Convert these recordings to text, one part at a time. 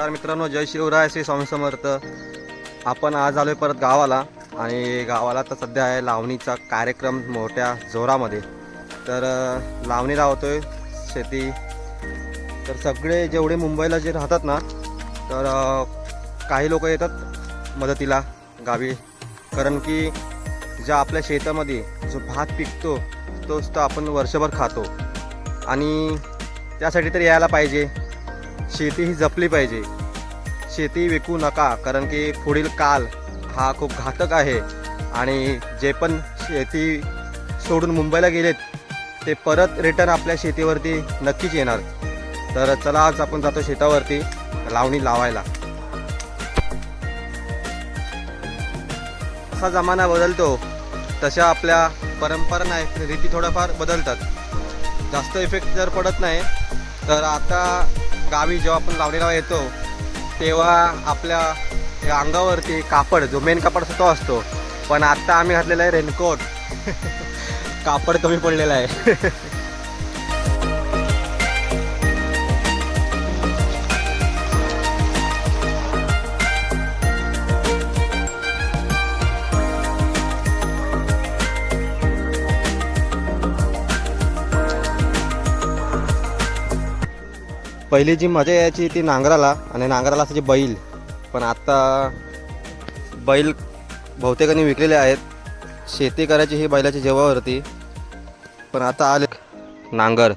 नमस्कार मित्रांनो, जय शिवराय, श्री स्वामी समर्थ. आपण आज आलोय परत गावाला आणि गावाला तर सध्या आहे लावणीचा कार्यक्रम मोठ्या जोरामध्ये. तर लावणी लावतोय शेती. तर सगळे जेवढे मुंबईला जे राहतात ना, तर काही लोक येतात मदतीला गावी, कारण की ज्या आपल्या शेतामध्ये जो भात पिकतो तोच तर आपण वर्षभर खातो आणि त्यासाठी तर यायला पाहिजे. शेती ही जपली पाहिजे. शेती विकू नका, कारण की पुढील काल हा खूप घातक आहे आणि जे पण शेती सोडून मुंबईला गेलेत ते परत रिटर्न आपल्या शेतीवरती नक्कीच येणार. तर चला, आज आपण जातो शेतावरती लावणी लावायला. असा जमाना बदलतो तशा आपल्या परंपरा नाही, रीती थोड्याफार बदलतात. जास्त इफेक्ट जर पडत नाही. तर आता गावी जेव्हा आपण लावणीला येतो तेव्हा आपल्या अंगावरती कापड, जो मेन कापड असतो तो असतो, पण आता आम्ही घातलेला आहे रेनकोट. कापड कमी पडलेला आहे. पहिली जी मजा यायची ती नांगराला, आणि नांगराला असायची बैल. पण आता बैल बहुतेकांनी विकलेले आहेत. शेती करायची ही बैलाची जेवावरती, पण आता आले नांगर.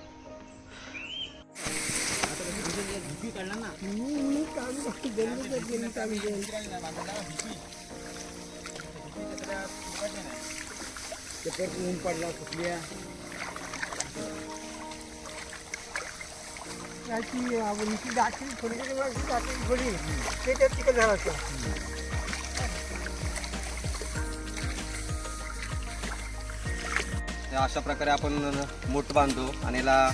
अशा प्रकारे आपण मूठ बांधतो आणि याला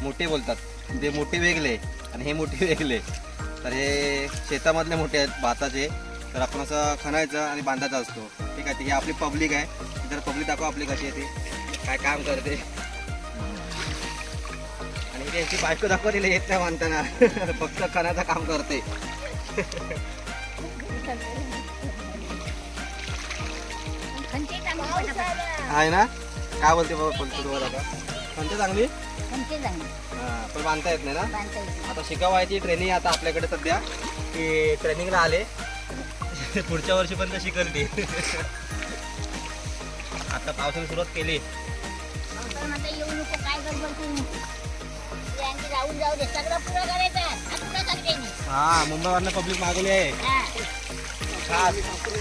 मोठे बोलतात. ते मोठे वेगळे आणि हे मोठे वेगळे. तर हे शेतामधले मोठे आहेत भाताचे. तर आपण असं खणायचं आणि बांधायचा असतो. ठीक आहे. ही आपली पब्लिक आहे. जर पब्लिक दाखवा आपली कशी आहे, ती काय काम करते. आणि त्यांची बायको दाखवलेली येत नाही बांधताना. फक्त खणाचं काम करते. आहे ना. काय बोलते बाबा तुम्हाला आता? कोणती चांगली? हां, पण बांधता येत नाही ना. आता शिकावायची ट्रेनिंग आता आपल्याकडे सध्या, की ट्रेनिंगला आले. पुढच्या वर्षीपर्यंत शिकल ती. आता पावसाने सुरुवात केली. हा, मुंबईवरनं पब्लिक मागवली आहे.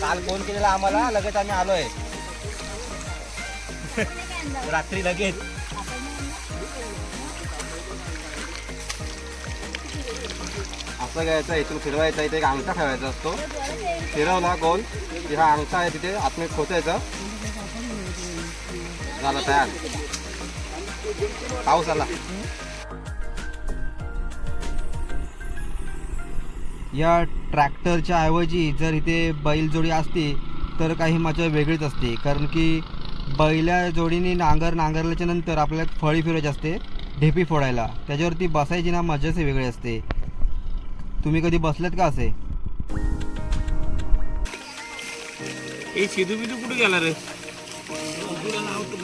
काल फोन केलेला आम्हाला, लगेच आम्ही आलोय रात्री लगेच. असं घ्यायचं, इथून फिरवायचं. इथे एक अंगठा ठेवायचा असतो. फिरवला गोल की हा अंगठा आहे तिथे आतमध्ये खोचायचा. झालं तयार. पाऊस आला. या ट्रॅक्टरच्या ऐवजी जर इथे बैलजोडी असती तर काही मजा वेगळीच असते, कारण की बैला जोडीने नांगरल्याच्या नंतर आपल्याला फळी फिरवायची असते, ढेपी फोडायला. त्याच्यावरती बसायची ना, मजाच वेगळी असते. तुम्ही कधी बसलेत का असे? सिद्धू बिदू कुठे गेला रे?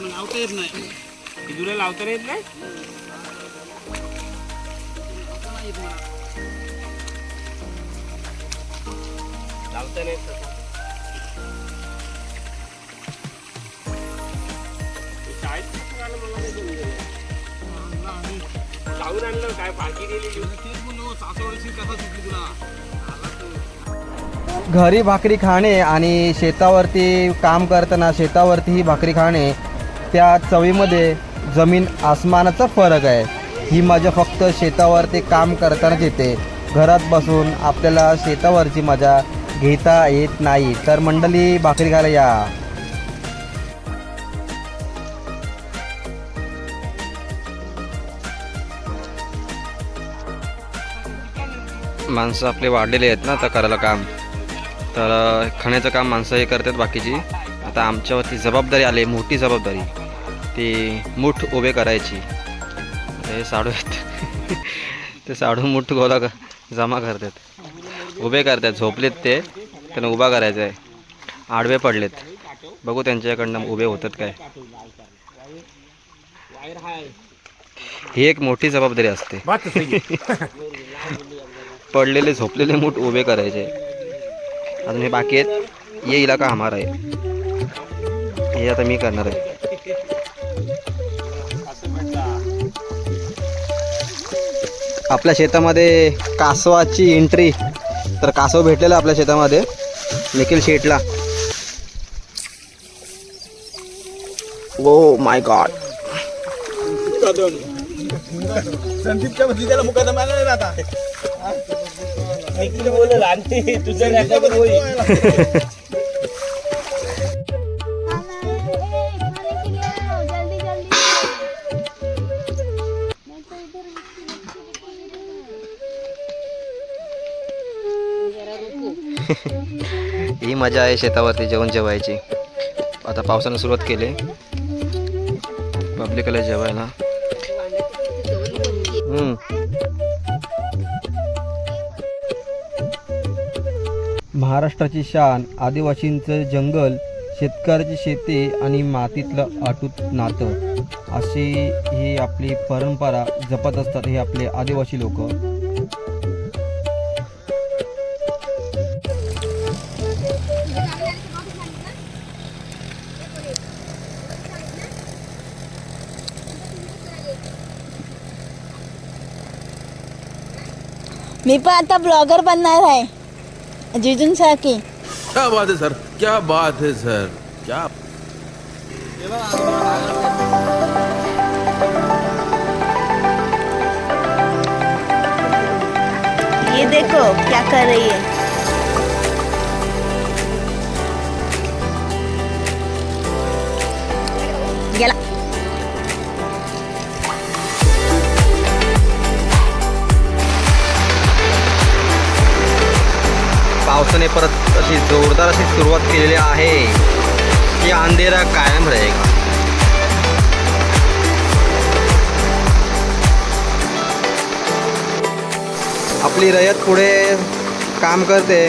लावता येत नाही. सिद्धूला लावता येत नाही. लावता नाही. लावून आणलं काय पार्टी दिली. घरी भाकरी खाणे आणि शेतावरती काम करताना शेतावरती ही भाकरी खाणे, त्या चवीमध्ये जमीन आसमानाचा फरक आहे. ही मजा फक्त शेतावरती काम करतानाच येते. घरात बसून आपल्याला शेतावरची मजा घेता येत नाही. तर मंडळी, भाकरी खायला या. माणसं आपले वाढलेले आहेत ना आता करायला काम. तर खाण्याचं काम माणसं हे करतात बाकीची. आता आमच्यावरती जबाबदारी आली, मोठी जबाबदारी, ती मूठ उभे करायची. हे साडू आहेत. ते साडू मूठ गोळा जमा करतात. उभे करतात, झोपलेत ते, त्यांना उभा करायचं आहे. आडवे पडलेत, बघू त्यांच्याकडनं उभे होतात काय. वायर हाय. ही एक मोठी जबाबदारी असते. पडलेले झोपलेले मूठ उभे करायचे. अजून हे बाकी आहेत, ये इलाका हमारा आहे, हे आता मी करणार आहे. आपल्या शेतामध्ये कासवाची एंट्री, तर कासव भेटलेला आपल्या शेतामध्ये निखिल शेटला. Oh my God. संदीपच्या भतीजाला मुकादमा नाही राहता. बोल आणते तुझं रेकॉर्ड होईल. ही मजा आहे शेतावरती जेवण जेवायची. आता पावसानं सुरुवात केली, पब्लिकला जेवायला. महाराष्ट्राची शान, आदिवासींचं जंगल, शेतकऱ्याची शेती आणि मातीतलं अटूट नातं, अशी ही आपली परंपरा जपत असतात हे आपले आदिवासी लोक. मी पण आता ब्लॉगर बनणार आहे जिजूंसारखी. क्या बात है सर, क्या बात है सर, क्या. ये देखो क्या कर रही है. गेला. पावसाने परत अशी जोरदार अशी सुरुवात केलेली आहे की अंधेरा कायम रहेगा. आपली रयत पुढे काम करते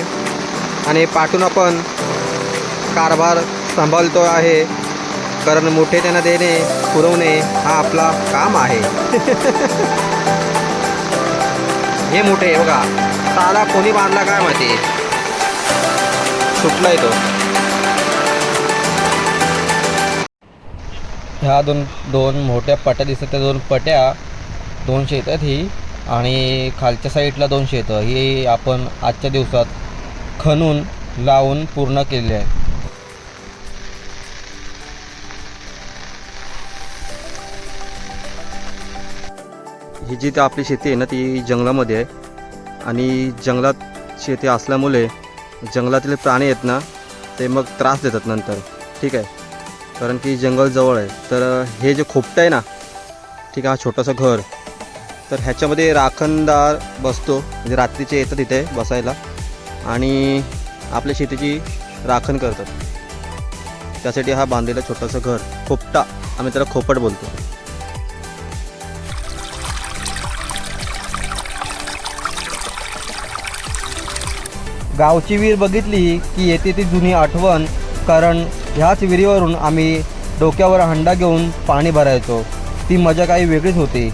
आणि पाठून आपण कारभार सांभाळतो आहे, कारण मोठे त्यांना देणे पुरवणे हा आपला काम आहे. हे मोठे बघा, ताला कोणी बांधला काय माहिती, सुटलाय तो. ह्या दोन मोठ्या पट्या दिसतात, त्या दोन पट्या 2 शेत ही, आणि खालच्या साईडला 2 शेत ही आपण आजच्या दिवसात खणून लावून पूर्ण केलेली आहे. ही जी आपली शेती आहे ना, ती जंगलामध्ये आहे, आणि जंगलात शेती असल्यामुळे जंगलातील प्राणी आहेत ना, ते मग त्रास देतात नंतर, ठीक आहे, कारण की जंगल जवळ आहे. तर हे जे खोपटं आहे ना, ठीक आहे, हा छोटंसं घर, तर ह्याच्यामध्ये राखणदार बसतो, म्हणजे रात्रीचे येतात इथे बसायला आणि आपल्या शेतीची राखण करतात. त्यासाठी हा बांधलेला छोटंसं घर, खोपटा, आम्ही त्याला खोपट बोलतो. गावची विहीर बघितली की येते ती जुनी आठवण, कारण ह्याच विहिरीवरून आम्ही डोक्यावर हंडा घेऊन पाणी भरायचो. ती मजा काही वेगळीच होती.